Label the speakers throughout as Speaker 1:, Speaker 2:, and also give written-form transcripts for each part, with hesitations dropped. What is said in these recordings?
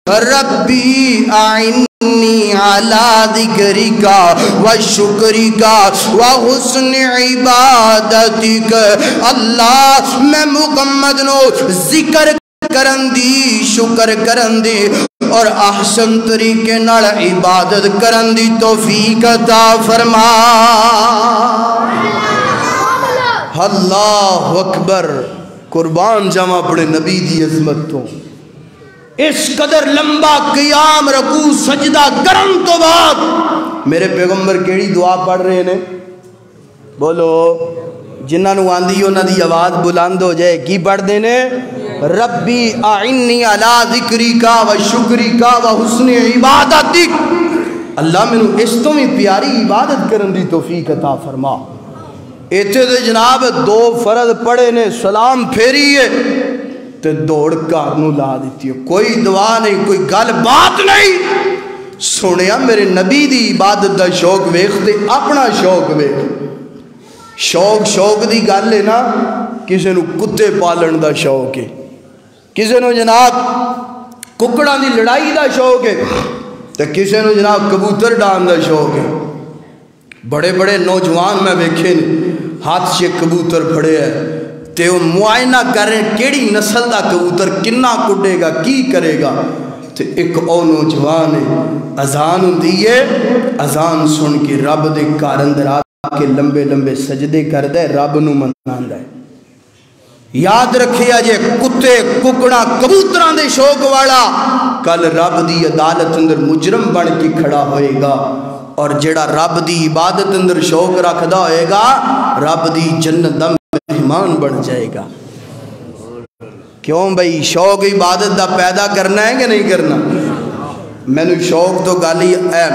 Speaker 1: ربی اعنی علی ذکرک و شکرک و حسن عبادتک. اللہ میں محمد نو ذکر کرن دی، شکر کرن دی اور احسن طریقے نال عبادت کرن دی توفیق عطا فرما. اللہ اکبر. قربان جاواں اپنے نبی دی عظمت تو. اس قدر لمبا قیام رکوع سجدہ کرن تو بعد میرے پیغمبر کیڑی دعا پڑھ رہے ہیں؟ بولو. جنہاں نو آندی انہاں دی آواز بلند ہو جائے. کی پڑھ دینے؟ ربی اعنی علی ذکرک و شکرک و حسن عبادتک. اللہ میں اس تو بھی پیاری عبادت کرن دی توفیق عطا فرما. ایتھے دے جناب دو فرض پڑھے نے، سلام پھیری ہے تے دوڑ کار نو لا دیتی ہے. کوئی دعا نہیں، کوئی گل بات نہیں. سنیا میرے نبی دی عبادت دا شوق ویکھ تے اپنا شوق ویکھ. شوق دی گل ہے نا. کسے نو کتے پالن دا شوق ہے، کسے نو جناب ککڑاں دی لڑائی دا شوق ہے، تے کسے نو جناب کبوتر ڈان دا شوق ہے. بڑے بڑے نوجوان میں ویکھے نے ہاتھ سے کبوتر پھڑے ہے تے وہ معائنہ کر رہے کیڑی نسل دا کبوتر کنا کڈے گا، کی کرے گا. تے ایک او نوجوان ہے، اذان ہوندی ہے، اذان سن کے رب دے گھر اندر آ کے لمبے لمبے سجدے کردا ہے، رب نو مناندا ہے. یاد رکھیا جے کتے ککڑا کبوتراں دے شوق والا کل رب دی عدالت اندر مجرم بن کے کھڑا ہوئے گا، اور جڑا رب دی عبادت اندر شوق رکھدا ہوئے گا رب دی جنت دا مہمان بن جائے گا. کیوں بھئی؟ شوق عبادت دا پیدا کرنا ہے کہ نہیں کرنا؟ میں نے شوق تو گالی ہے.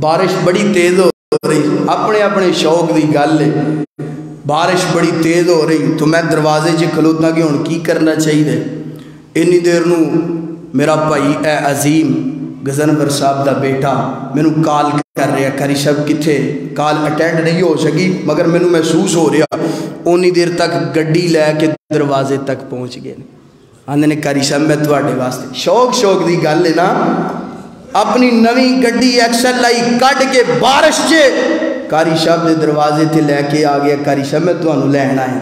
Speaker 1: بارش بڑی تیز ہو رہی، اپنے اپنے شوق دی گل ہے. بارش بڑی تیز ہو رہی تو میں دروازے چ کھلوتا کہ ہن کی کرنا چاہیے. اینی دیر نو میرا بھائی اے عظیم غزنور صاحب دا بیٹا مینو کال کر رہا، کاری صاحب کتھے؟ کال اٹینڈ نہیں ہو سکی مگر مینو محسوس ہو رہا. اونی دیر تک گڈی لے کے دروازے تک پہنچ گئے. آندے نے کاری صاحب میں تواڈے واسطے. شوق دی گل ہے نا. اپنی نویں گڈی ایکسل لائی کڈ کے بارش چے کاری صاحب دے دروازے تے لے کے آ گیا. کاری صاحب میں تانوں لین آیا.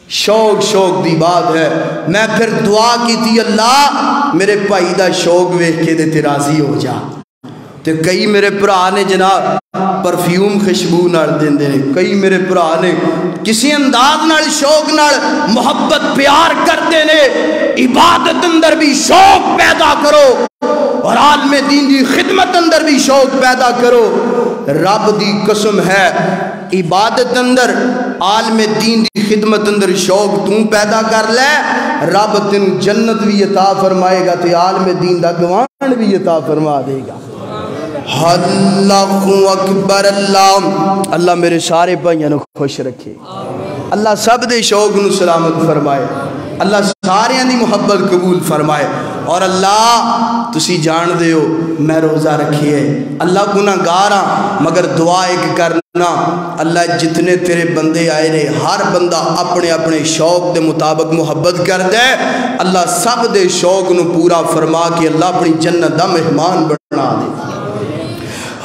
Speaker 1: شوق دی بات ہے. میں پھر دعا کی تھی اللہ میرے بھائی دا شوق ویکھ کے تے راضی ہو جا. تے کئی میرے بھرا نے جناب پرفیوم خوشبو نال دیندے نے، کئی میرے بھرا نے کسی انداز نال شوق نال محبت پیار کرتے نے. عبادت اندر بھی شوق پیدا کرو اور عالم دین دی خدمت اندر بھی شوق پیدا کرو. رب دی قسم ہے عبادت اندر عالم دین دی خدمت اندر شوق تم پیدا کر لے، رب تین جنت بھی عطا فرمائے گا تے عالم دین دا گوان بھی عطا فرما دے گا. اللہ اکبر. اللہ میرے سارے بھائیوں کو خوش رکھے. اللہ سب دے شوق نو سلامت فرمائے. اللہ سارے دی محبت قبول فرمائے. اور اللہ تسی جان دے ہو میں روزہ رکھیے اللہ گناہگار ہاں مگر دعا ایک کرنا اللہ جتنے تیرے بندے آئے نے ہر بندہ اپنے اپنے شوق دے مطابق محبت کر دے. اللہ سب دے شوق نو پورا فرما کے اللہ اپنی جنت دا مہمان بنا دے.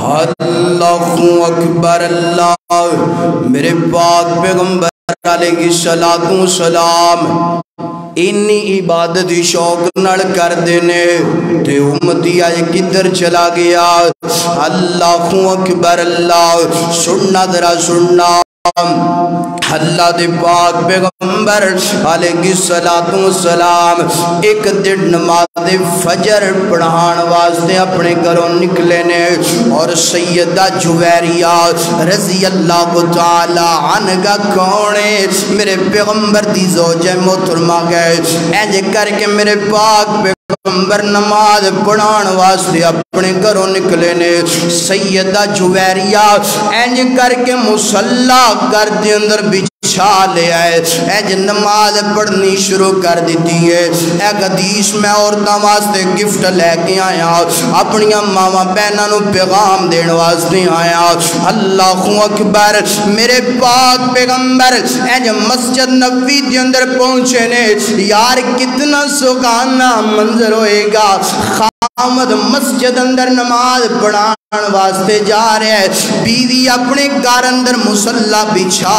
Speaker 1: اللہ اکبر. اللہ میرے پاک پیغمبر علیہ الصلوۃ والسلام اینی عبادت شوق نال کر دینے تے امتی آج کدھر چلا گیا. اللہ اکبر. اللہ سننا ذرا سننا. اللہ دے پاک پیغمبر علیہ الصلوۃ والسلام ایک دن نماز فجر پڑھان واسطے اپنے گھروں نکلے نے اور سیدہ جویریہ رضی اللہ تعالی عنہ کونے میرے پیغمبر دی زوج محترمہ گئے اینج کر کے میرے پاک پیغمبر نماز پڑھان واسطے اپنے گھروں نکلے نے. سیدہ جویریہ اینج کر کے مصلی گھر دے اندر بچھا لے آئے اینج نماز پڑھنی شروع کر دیتی ہے. ایک حدیث میں عورتاں واسطے گفٹ لے کے آیا اپنی ماما بہناں نو پیغام دین واسطے آیا. اللہ اکبر. میرے پاک پیغمبر اینج مسجد نبوی دے اندر پہنچے نے. یار کتنا سگانا منظر ہوئے گا خامد مسجد اندر نماز پڑھان واسطے جا رہا ہے بیوی اپنے گھر اندر مصلا بچھا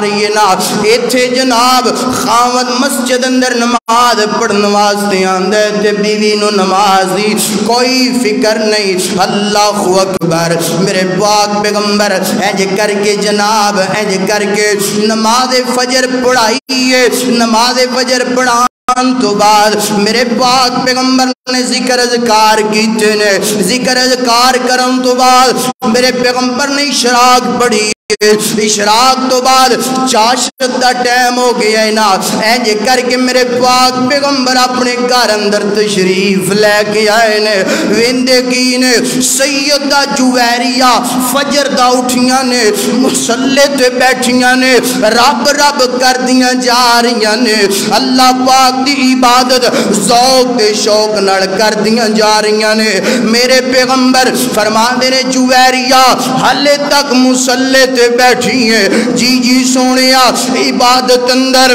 Speaker 1: رہی ہے نا ایتھے جناب خامد مسجد اندر نماز پڑھن واسطے آندا ہے تے بیوی نو نماز دی کوئی فکر نہیں اللہ اکبر میرے پاک پیغمبر انج کر کے جناب انج کر کے نماز فجر پڑھائی ہے نماز فجر پڑھا تو بعد میرے پاک پیغمبر نے ذکر اذکار کیتے نے ذکر اذکار کرن تو بعد میرے پیغمبر نے اشراق پڑھی اشراق تو بعد چاشت دا ٹائم ہو گیا ہے نا اینج کر کے میرے پاک پیغمبر اپنے گھر اندر تشریف لے کے آئے نے ویندے کی نے سیدہ جویریہ فجر دا اٹھیاں نے مصلے تے بیٹھیاں نے رب رب کر دیاں جا رہیاں نے اللہ پاک دی عبادت ذوق تے شوق نڑ کر دیاں جا رہیاں نے میرے پیغمبر فرماندے نے جویریہ حلے تک مصلے تے بیٹھی ہیں جی سونیا عبادت اندر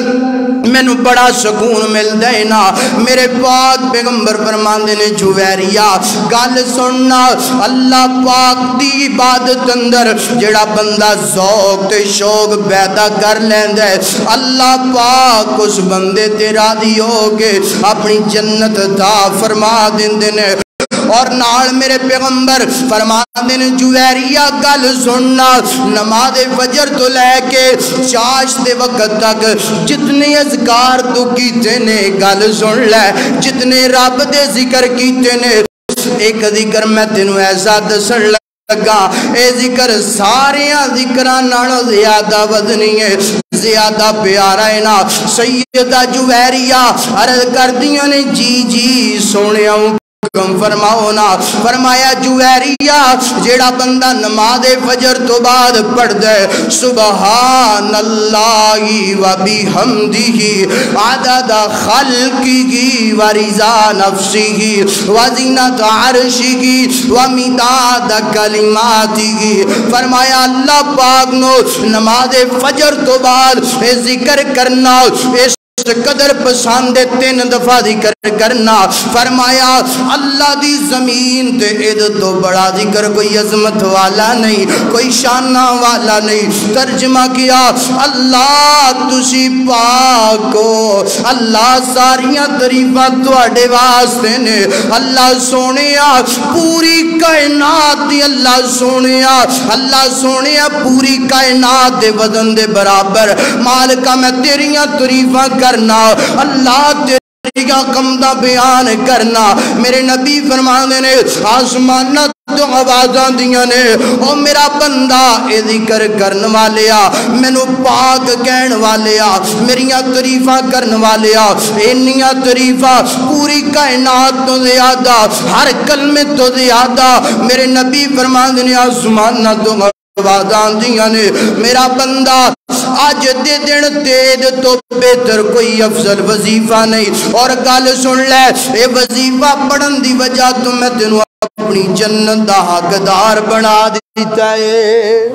Speaker 1: میں نو بڑا سکون مل دے نا میرے پاک پیغمبر فرماندے نے جویریہ گل سننا اللہ پاک دی عبادت اندر جڑا بندہ ذوق تے شوق پیدا کر لیندے اللہ پاک اس بندے تے راضی ہو کے اپنی جنت عطا فرما دیندے نے اور نال میرے پیغمبر فرماندے نے جویریہ گل سننا نماز فجر تو لے کے چاش دے وقت تک جتنے اذکار تو کیتے نے گل سن لے جتنے رب دے ذکر کیتے نے ایک ذکر میں تینوں ایسا دسن لگا اے ذکر ساریاں ذکران نالوں زیادہ وزنی ہے زیادہ پیارا ہے نا سیدہ جویریہ عرض کر دیاں نے جی سونے ہوں فرماؤ نا فرمایا جویریہ جیڑا بندہ نماز فجر تو بعد پڑھ دے سبحان اللہ و بحمدہ عدد خلقہ و رضا نفسہ و زینت عرشہ و مداد کلماتہ فرمایا اللہ پاک نو نماز فجر تو بعد ذکر کرنا اس قدر پسند 3 دفعہ ذکر کرنا فرمایا اللہ دی زمین تے اید تو بڑا ذکر کوئی عظمت والا نہیں کوئی شانہ والا نہیں ترجمہ کیا اللہ تسی پاکو اللہ ساریاں تعریفاں تواڈے واسطے نے اللہ سونیا پوری کائنات دی اللہ سونیا پوری کائنات دے وزن دے برابر مالکہ میں تیریاں تعریفاں کرنا اللہ تیری کمدہ بیان کرنا میرے نبی فرمانے نے آسمانہ تو آوازاں دیاں نے او میرا بندہ اے ذکر کرن والیا مینوں پاک کہن والیا میریاں تعریفاں کرن والیا انیاں تعریفاں پوری کائنات تو زیادہ ہر کلمے تو زیادہ میرے نبی فرمانے نے آسمانہ تو آوازاں دیاں نے میرا بندہ آج دے دن تید تو بہتر کوئی افضل وظیفہ نہیں اور گل سن لے اے وظیفہ پڑھن دی وجہ تو میں تینوں اپنی جنت دا حقدار بنا دیتا ہے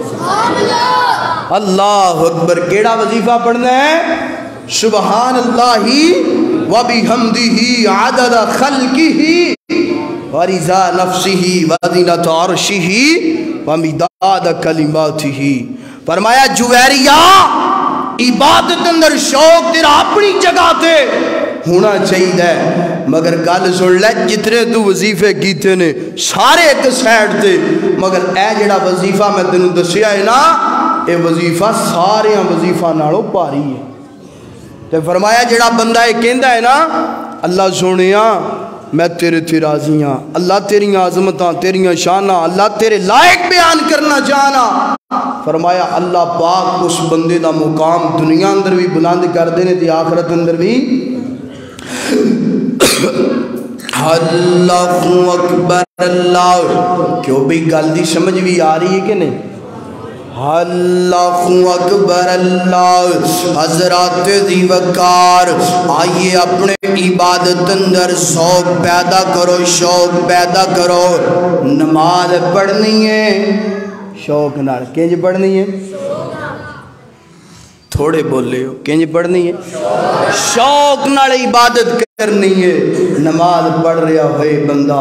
Speaker 1: اللہ اکبر کیڑا وظیفہ پڑھنا ہے سبحان اللہ و بحمدہ عدد خلقہ و رضا نفسہ و زینت عرشہ و مداد کلماتہ فرمایا جویریہ عبادت اندر شوق تیرا اپنی جگہ تے ہونا چاہیے مگر گل سن لے جتنے تو وظیفے کیتے نے سارے ایک سائڈ تے مگر اے جڑا وظیفہ میں تینوں دسیا ہے نا اے وظیفہ سارے وظیفہ نالوں پاری ہے تے فرمایا جڑا بندہ یہ کہندا ہے نا اللہ سونیا میں تیرے تے راضی ہاں اللہ تیری عظمتاں تیری شاناں اللہ تیرے لائق بیان کرنا چاہنا فرمایا اللہ پاک اس بندے دا مقام دنیا اندر بھی بلند کر دینے تے آخرت اندر بھی اللہ اکبر اللہ کیوں بھی گل دی سمجھ بھی آ رہی ہے کہ نہیں اللہ اکبر اللہ حضرات دی وقار آئیے اپنے عبادت اندر شوق پیدا کرو شوق پیدا کرو نماز پڑھنی ہے شوق نال کینج پڑھنی ہے تھوڑے بولے ہو کنج پڑھنی ہے شوق نال عبادت کرنی ہے نماز پڑھ رہا ہوئے بندہ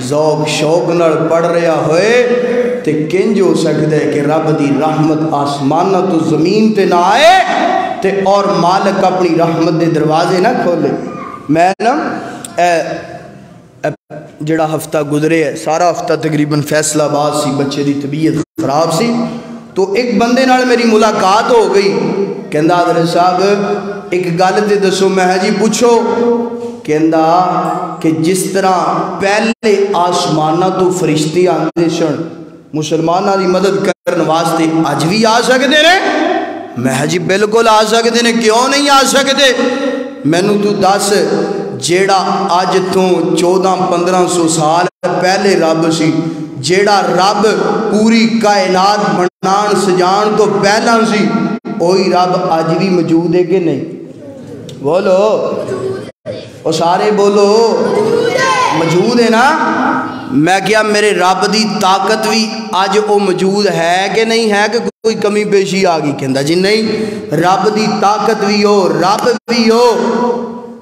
Speaker 1: ذوق شوق نال پڑھ رہا ہوئے تے کنج ہو سکتا ہے کہ رب دی رحمت آسمانہ تو زمین تے نہ آئے تے اور مالک اپنی رحمت دے دروازے نہ کھولے میں نا جڑا ہفتہ گزرے ہے سارا ہفتہ تقریباً فیصل آباد سی بچے دی طبیعت خراب سی تو ایک بندے نال میری ملاقات ہو گئی کہندا حضرت صاحب ایک گل تے دسو میں جی پوچھو کہندا کہ جس طرح پہلے آسمانہ تو فرشتے آندے سن مسلماناں دی مدد کرن واسطے اج بھی آ سکدے نے میں جی بالکل آ سکدے نے کیوں نہیں آ سکدے مینوں تو دس جیڑا اج تو 1400-1500 سال پہلے رب سی جیڑا رب پوری کائنات بنان سجان تو پہلا سی وہی رب اج بھی موجود ہے کہ نہیں بولو وہ سارے بولو موجود ہے نا میں کیا میرے رب دی طاقت بھی اج وہ موجود ہے کہ نہیں ہے کہ کوئی کمی پیشی آ گئی کہندا جی نہیں رب دی طاقت بھی ہو رب بھی ہو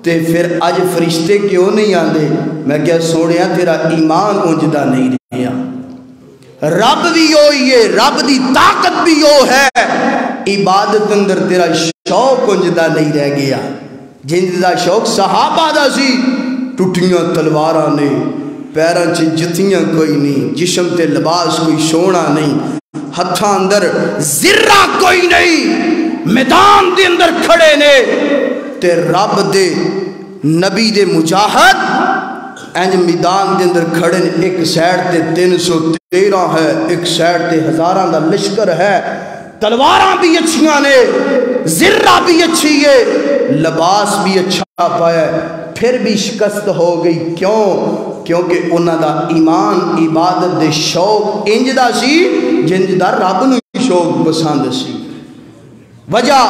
Speaker 1: تے پھر اج فرشتے کیوں نہیں آندے میں کیا سونیا تیرا ایمان اونجدا نہیں رہیا رب بھی ہوئی ہے رب دی طاقت بھی ہو ہے عبادت اندر تیرا شوق اونجدا نہیں رہ گیا جن دا شوق صحابہ دا سی ٹوٹیاں تلواراں نے پیراں چ جتیاں کوئی نہیں جسم تے لباس کوئی سونا نہیں ہتھاں اندر ذرہ کوئی نہیں میدان دے اندر کھڑے نے تے رب دے نبی دے مجاہد اینج میدان دے اندر کھڑے نے ایک سائڈ تے 313 ہے ایک سائڈ تے ہزاراں دا لشکر ہے تلواراں بھی اچھیاں نے ذرہ بھی اچھی ہے لباس بھی اچھا پایا ہے پھر بھی شکست ہو گئی کیوں کیونکہ انہاں دا ایمان عبادت دے شوق انج دا سی جنج دا رب نو شوق پسند سی وجہ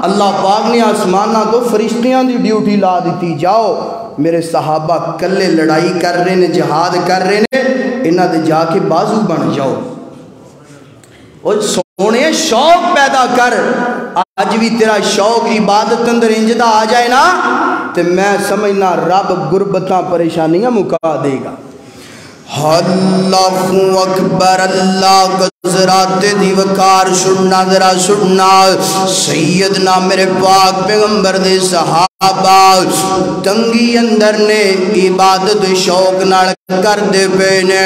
Speaker 1: اللہ پاک نے آسمانہ تو فرشتیاں دی ڈیوٹی لا دیتی جاؤ میرے صحابہ کلے لڑائی کر رہے نے جہاد کر رہے نے انہاں دے جا کے بازو بن جاؤ اور سونے شوق پیدا کر آج بھی تیرا شوق عبادت اندر انجدہ آ جائے نا تو میں سمجھنا رب غربتاں پریشانیاں مکا دے گا اللہ اکبر اللہ حضرات دی وقار سننا ذرا سننا سیدنا میرے پاک پیغمبر دے صحابہ تنگی اندر نے عبادت شوق نال کر دے پینے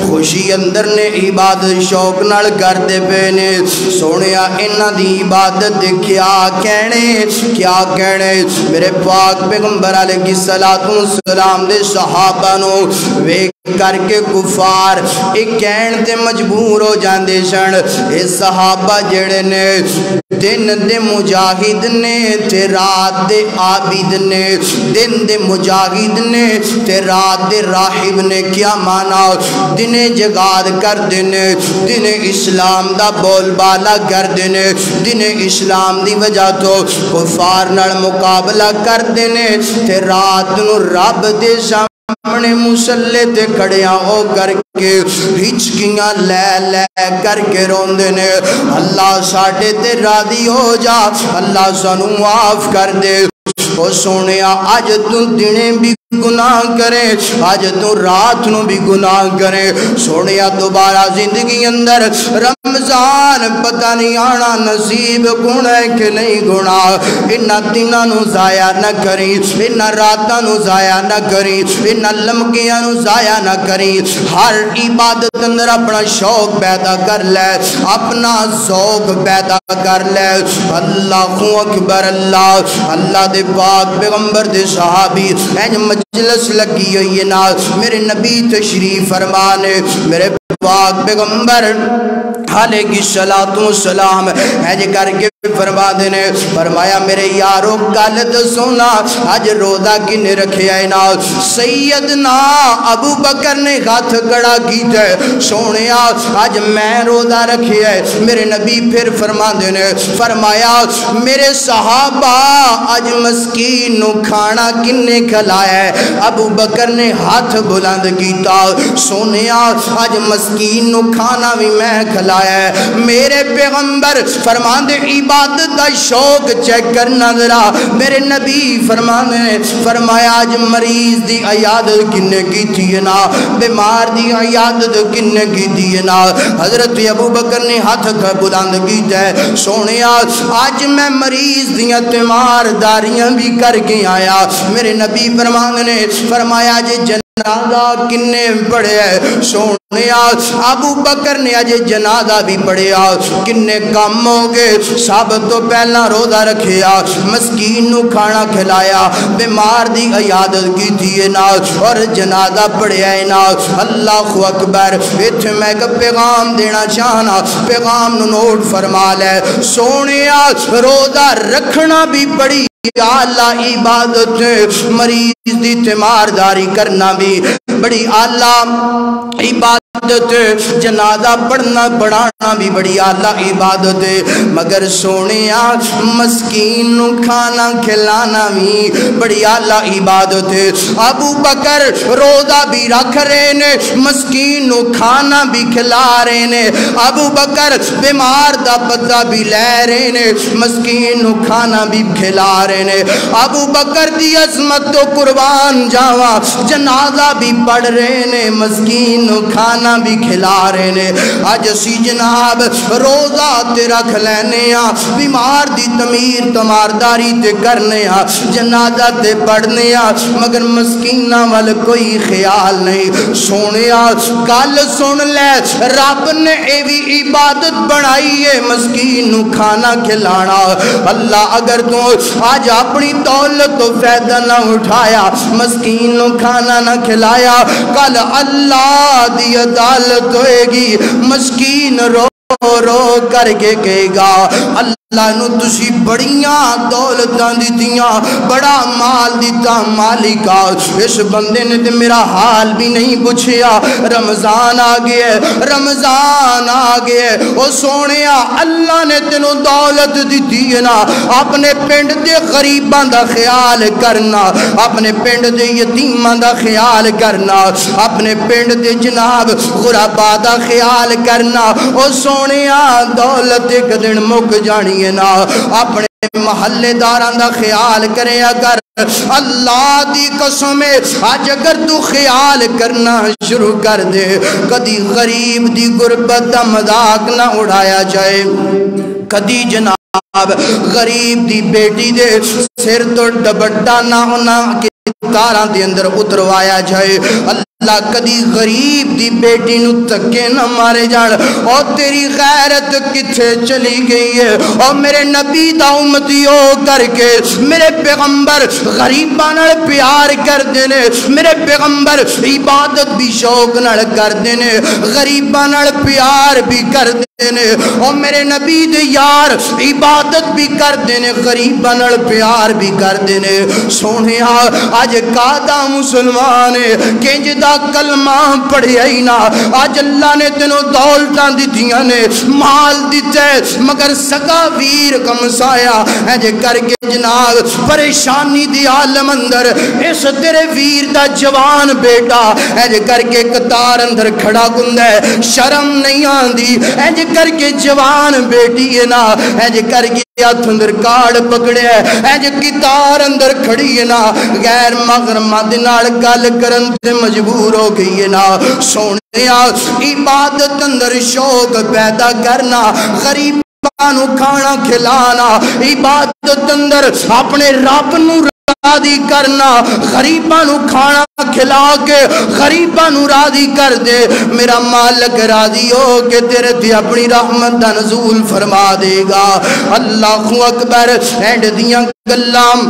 Speaker 1: خوشی اندر نے عبادت شوق نال کر دے پینے سونیا انہ دی عبادت دے کیا کہنے میرے پاک پیغمبر علیہ السلام دے صحابہ نو ویک کر کے کفار ایک کہن تے مجبور ہو جاندے سن اے صحابہ جڑے نے دن دے مجاہد نے تے رات دے عابد نے دن دے مجاہد نے تے رات دے راہب نے کیا مانا دن جگاد کر دینے دن اسلام دا بول بالا کر دینے دن اسلام دی وجہ تو کفار نال مقابلہ کر دینے تے رات نو رب دے اپنے مسلے تے کھڑیاں ہو کر کے ہچکیاں لے لے کر کے روندے نے اللہ ساڑھے تے راضی ہو جا اللہ سانو معاف کر دے او سونیا آج تو دنے بھی گناہ کرے آج تو رات نو بھی گناہ کرے سونیا دوبارہ زندگی اندر رمضان پتہ نہیں آنا نصیب گناہ ہے کہ نہیں گناہ انہ دنہ نو ضائع نہ کری انہ راتہ نو ضائع نہ کری انہ لمکیاں نو ضائع نہ کری ہر عبادت اندر اپنا شوق پیدا کر لے اپنا ذوق پیدا کر لے اللہ اکبر اللہ دے پاک پیغمبر دے صحابی مجلس لگی ہوئی نا میرے نبی تشریف فرمانے میرے پاک پیغمبر علیہ السلام ہے کر کے فرما دینے فرمایا میرے یارو کالت سونا آج روزہ کنے رکھے آئے نا سیدنا ابو بکر نے ہاتھ کڑا کی تھے سونے آج میں روزہ رکھے آئے میرے نبی پھر فرما دینے فرمایا میرے صحابہ آج مسکین نو کھانا کنے کھلایا ہے ابو بکر نے ہاتھ بلند کیتا سونے آج مسکین نو کھانا بھی میں کھلایا ہے میرے پیغمبر فرما دے عبادت عبادت دا شوق چیک کرنا ذرا میرے نبی فرمایا آج مریض دی عیادت کنے کی تھی نا بیمار دی عیادت کنے کی تھی نا حضرت ابو بکر نے ہاتھ کا بلند کیتا ہے سونے آج میں مریض دیاں تیمارداریاں بھی کر کے آیا میرے نبی فرمایا جے جنازہ کنے پڑھے سونے ابو بکر نے اجے جنازہ بھی پڑھیا کنے کام ہو گئے سب تو پہلا روزہ رکھیا مسکین نو کھانا کھلایا بیمار دی عیادت کی تھی نا اور جنازہ پڑھیا نا اللہ اکبر ایتھے میں ایک پیغام دینا چاہنا پیغام نو نوٹ فرما لے سونے روزہ رکھنا بھی بڑی اعلیٰ عبادت مریض دی تیمارداری کرنا بھی بڑی اعلیٰ عبادت جنازہ پڑھنا پڑھانا بھی بڑی اعلیٰ عبادت مگر سونے مسکین نو کھانا کھلانا بھی بڑی اعلیٰ عبادت ابو بکر روزہ بھی رکھ رہے نے مسکین نو کھانا بھی کھلا رہے نے ابو بکر بیمار دا پتہ بھی لے رہے نے مسکین نو کھانا بھی کھلا رہے نے ابو بکر دی عظمت تو قربان جاوا جنازہ بھی پڑھ رہے نے مسکین نو کھانا بھی کھلا رہے نے آج اسی جناب روزہ تے رکھ لینے بیمار دی تمیر تمارداری تے کرنے جنازہ تے پڑھنے مگر مسکینہ وال کوئی خیال نہیں سونے گل سن لے رب نے ایوی عبادت بنائی ہے مسکین نو کھانا کھلانا اللہ اگر تو آج اپنی دولت تو فائدہ نہ اٹھایا مسکین نو کھانا نہ کھلایا کل اللہ دی عدالت ہوئے گی مسکین رو رو کر کے کہے گا اللہ نو تسی بڑیاں دولتاں دیتیاں بڑا مال دیتا مالکا اس بندے نے تے میرا حال بھی نہیں پوچھیا رمضان آگئے رمضان آگئے او سونیا اللہ نے تینوں دولت دیتی ہے نا اپنے پنڈ دے غریبان دا خیال کرنا اپنے پنڈ دے یتیمان دا خیال کرنا اپنے پنڈ دے جناب غربا دا خیال کرنا او سونیا دولت ایک دن مک جانی نا اپنے محلے داران دا خیال کرے اگر اللہ دی قسم آج اگر تو خیال کرنا شروع کر دے کدی غریب دی غربت دا مذاق نہ اڑایا جائے کدی جناب غریب دی بیٹی دے سر تو ڈبٹا نہ ہونا تاراں دے اندر اتروایا جائے اللہ کدی غریب دی بیٹی نو تکے نہ مارے جان اور تیری غیرت کتھے چلی گئی ہے اور میرے نبی دا امتی ہو کر کے میرے پیغمبر غریباں نال پیار کر دینے میرے پیغمبر عبادت بھی شوق نال کر دینے غریباں نال پیار بھی کر دینے اور میرے نبی دے یار عبادت بھی کر دینے غریباں نال پیار بھی کر دینے سونے آج کادا مسلمان کنج دا کلمہ پڑھیا ہی نا آج اللہ نے تینوں دولتاں دیتیاں نے مال دیتے مگر سکا ویر کمسایا ہے جے کر کے جناب پریشانی دی عالم اندر اس تیرے ویر دا جوان بیٹا ہے جے کر کے قطار اندر کھڑا گندے شرم نہیں آن دی ہے جے کر کے جوان بیٹی ہے نا ہے جے کر کے ہاتھ اندر کاڑ پکڑے ہے جے قطار اندر کھڑی ہے نا غیر مغرمہ دنال گل کرن تے مجبور ہو گئی ہے نا سونے عبادت اندر شوق پیدا کرنا غریب نو کھانا کھلانا عبادت اندر اپنے رب نو راضی کرنا غریباں نو کھانا کھلا کے غریباں نو راضی کر دے میرا مالک راضی ہو کے تیرے تے اپنی رحمت دا نزول فرما دے گا اللہ اکبر اینڈ دیاں گلام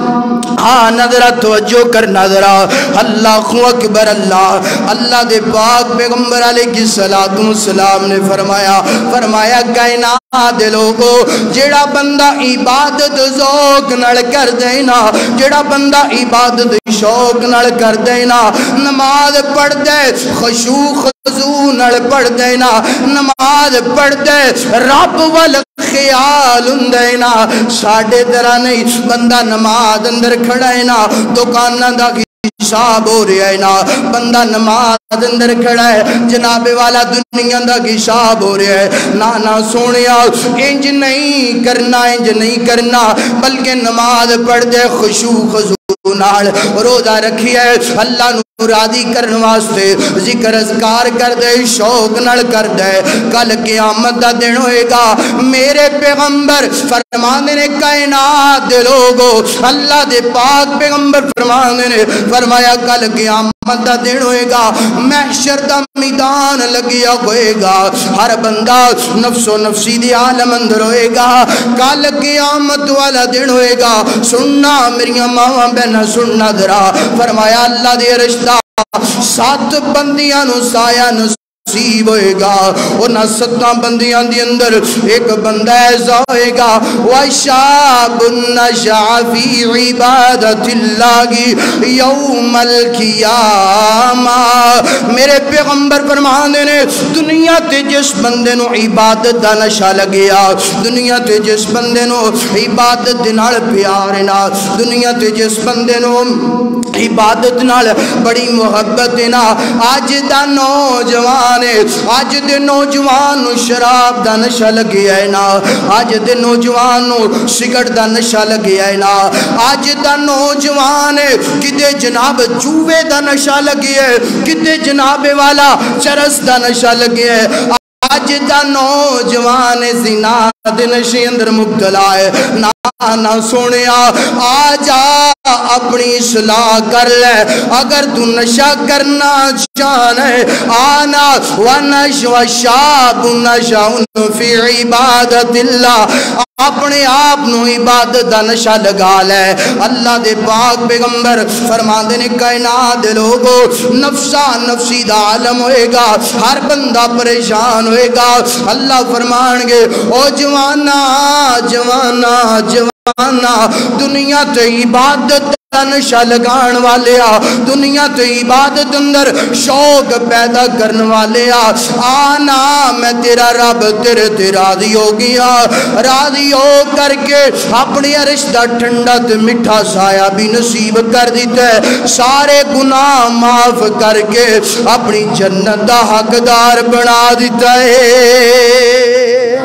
Speaker 1: ہاں نظرہ توجہ کر نظرہ اللہ اکبر اللہ دے پاک پیغمبر علیہ السلام نے فرمایا کائنات دے لوگو جیڑا بندہ عبادت ذوق نال کر دینا جیڑا بندہ عبادت شوق نال کر دینا نماز پڑھ دے خشوع خضوع نال پڑھ دینا نماز پڑھ دے رب وال خیال اندینا ساڑھے درہ نہیں بندہ نماز اندر کھڑا ہے نا دکانہ دا حساب ہو رہا ہے نا بندہ نماز اندر کھڑا ہے جناب والا دنیا دا حساب ہو رہا ہے نا سونیا انج نہیں کرنا انج نہیں کرنا بلکہ نماز پڑھ دے خشوع خضوع نال روزہ رکھی ہے اللہ نو راضی کرن واسطے ذکر اذکار کر دے شوق نال کر دے کل قیامت دا دن ہوئے گا میرے پیغمبر فرمانے نے کائنات دے لوگو اللہ دے پاک پیغمبر فرمانے نے فرمایا کل قیامت دا دن ہوئے گا محشر دا میدان لگیا ہوئے گا ہر بندہ نفس و نفسی دی عالم اندر ہوئے گا کل قیامت والا دن ہوئے گا سننا میری ماں بہنا سننا درا فرمایا اللہ دے رشتہ 7 بندیاں نو سایہ نصیب ہوئے گا انہاں 7 بندیاں دی اندر ایک بندہ ایسا ہوئے گا وَشَابٌ نَشَعَ فِي عِبَادَةِ اللَّهِ يَوْمَ الْقِيَامَةِ میرے پیغمبر فرمانے نے دنیا تے جس بندے نو عبادت دا نشہ لگیا دنیا تے جس بندے نو عبادت دے نال پیار ہے نا دنیا تے جس بندے نو عبادت نال بڑی محبت ہے نا آج دا نوجوان آج دے نوجوان شراب دا نشہ لگیا ہے نا آج دے نوجوان سگرٹ دا نشہ لگیا ہے نا آج دا نوجوان کدے جناب جوے دا نشہ لگیا ہے کدے جناب والا چرس دا نشہ لگیا ہے آج دا نوجوان زنا دے نشے اندر مبتلا ہے نہ سونیا آجا اپنی اصلاح کر لے اگر تو نشہ کرنا چاہنے آنا ونشو شاب نشاؤن فی عبادت اللہ اپنے آپ نو عبادت دا نشہ لگا لے اللہ دے پاک پیغمبر فرما دینے کائنات دے لوگو نفسا نفسی دا عالم ہوئے گا ہر بندہ پریشان ہوئے گا اللہ فرمانگے او جوانا جوانا جوانا دنیا تے عبادت نشہ لگان والے دنیا تے عبادت اندر شوق پیدا کرنے والے آنا میں تیرا رب تیرے تے راضی ہو گیا راضی ہو کر کے اپنی عرش دا ٹھنڈا تے مٹھا سایہ بھی نصیب کر دیتا ہے سارے گناہ معاف کر کے اپنی جنت دا حقدار بنا دیتا ہے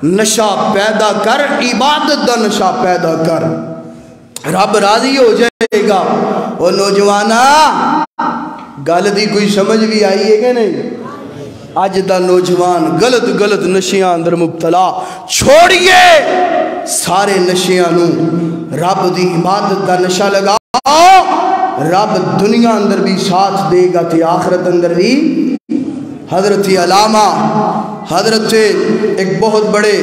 Speaker 1: نشہ پیدا کر عبادت دا نشہ پیدا کر رب راضی ہو جائے گا وہ نوجوانا گل دی کوئی سمجھ بھی آئی ہے کہ نہیں آج دا نوجوان غلط نشیاں اندر مبتلا چھوڑیے سارے نشیاں نو رب دی عبادت دا نشہ لگا رب دنیا اندر بھی ساتھ دے گا تے آخرت اندر بھی حضرت علامہ حضرت ایک بہت بڑے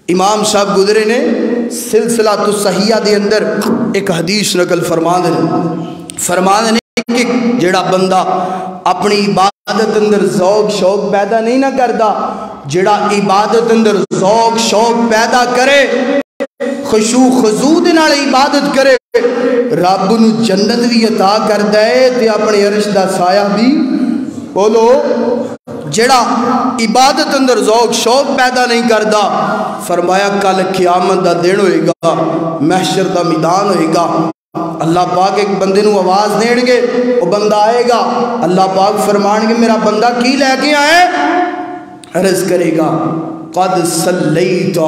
Speaker 1: امام صاحب گزرے نے سلسلہ تو صحیحہ دے اندر ایک حدیث نقل فرما دے کہ جڑا بندہ اپنی عبادت اندر ذوق شوق پیدا نہیں نہ کردا جڑا عبادت اندر ذوق شوق پیدا کرے خشوع خضوع دے نال عبادت کرے رب نو جنت بھی عطا کر دے تے اپنے عرش دا سایہ بھی بولو جڑا عبادت اندر ذوق شوق پیدا نہیں کردا فرمایا کل قیامت دا دن ہوئے گا محشر دا میدان ہوئے گا اللہ پاک ایک بندے نو آواز دیں گے وہ بندہ آئے گا اللہ پاک فرمان گے میرا بندہ کی لے کے آئے عرض کرے گا قد صلیت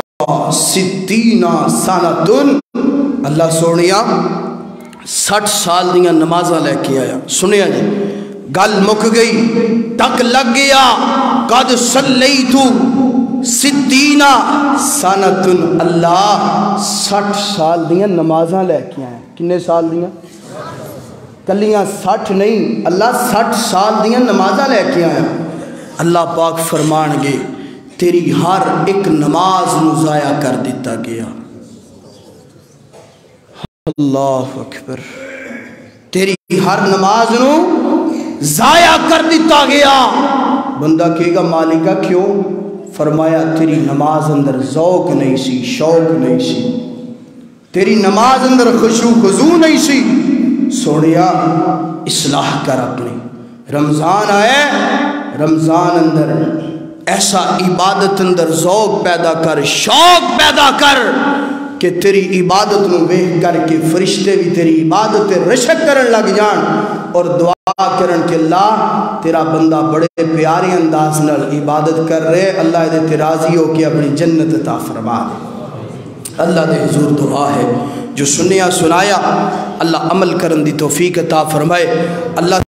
Speaker 1: 60 سنۃ اللہ سونیا 60 سال دیاں نمازاں لے کے آیا سنیا جی گل مک گئی ٹک لگ گیا قد صلیت 60 سنۃ اللہ 60 سال دیاں نمازاں لے کے آئے کنے سال دیاں کلیاں 60 نہیں اللہ 60 سال دیاں نمازاں لے کے آیا اللہ پاک فرمان گے تیری ہر ایک نماز نو ضائع کر دیتا گیا اللہ اکبر تیری ہر نماز نو ضائع کر دیتا گیا بندہ کہے گا مالکہ کیوں فرمایا تیری نماز اندر ذوق نہیں سی شوق نہیں سی تیری نماز اندر خشوع خضوع نہیں سی سونیا اصلاح کر اپنی رمضان آئے رمضان اندر ایسا عبادت اندر ذوق پیدا کر شوق پیدا کر کہ تیری عبادت نو ویکھ کر کے فرشتے بھی تیری عبادت رشک کرن لگ جان اور دعا کرن کہ اللہ تیرا بندہ بڑے پیارے انداز نال عبادت کر رہے، اللہ دے تے راضی ہو کے اپنی جنت عطا فرما دے۔ اللہ دے حضور دعا ہے جو سنیا سنایا اللہ عمل کرن دی توفیق عطا فرمائے۔ اللہ